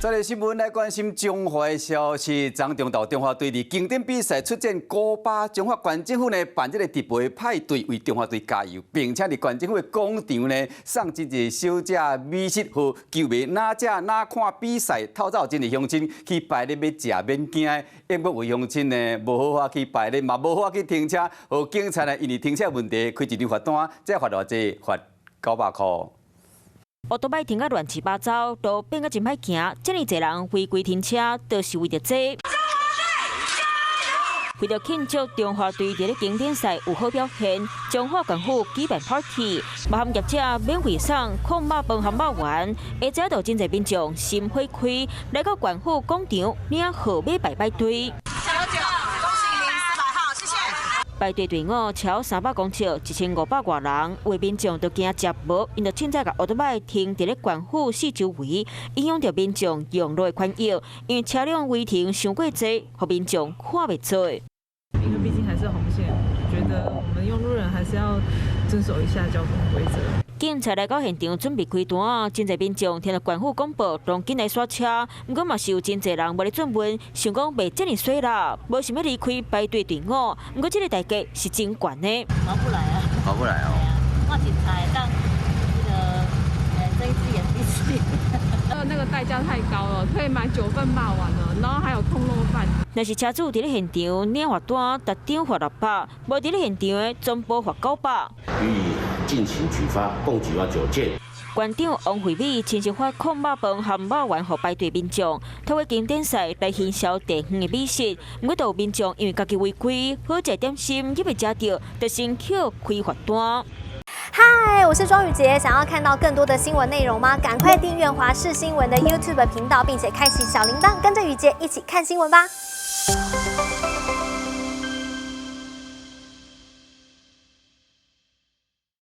转来新闻来关心中华的消息，张中道中华队伫经典比赛出战古巴，中华县政府呢办这个特别派对为中华队加油，并且伫县政府的广场呢送一个小食美食，和球迷哪食哪看比赛，透早真的乡亲去排咧要食免惊的，因为有乡亲呢无好法去排咧，嘛无好法去停车，和警察呢因为停车问题开一张罚单，再罚偌济，罚900块。 乌托摆停啊乱七八糟，都变个真歹行。这么侪人违规停车，都是为着这。为着庆祝中华队伫咧经典赛有好表现，中华政府举办 party， 包含业者免费送控肉饭和肉圆，而且都真侪民众心花开，来到县府广场领号码牌排队。 排队队伍超300公尺，1500多人，为民众都惊食无，因着凊彩甲乌托摆停伫咧县府四周围，影响着民众用路的权益，因为车辆违停伤过济，互民众看袂做。因为毕竟还是红线，觉得我们用路人还是要遵守一下交通规则。 警察来到现场准备开单，真侪民众听到县府广播，当紧来刷车。不过嘛是有真侪人无咧准问，想讲袂遮尔水啦，无想要离开排队队伍。不过这个代价是真悬的。划不来啊！划不来哦。我警察让睁一只眼闭一只眼。那个代价太高了，可以买9份霸王了，然后还有空肉饭。若是车主伫咧现场领罚单，逐张罚600，无伫咧现场的全部罚900。予以进行举发，共举发9件。县长王惠美亲自发控肉饭和肉圆予排队民众，透过经典赛来行销地方的美食。不过，有民众因为家己违规，好食点心又未食到，就先扣开罚单。 嗨，我是庄宇杰。想要看到更多的新闻内容吗？赶快订阅华视新闻的 YouTube 频道，并且开启小铃铛，跟着宇杰一起看新闻吧。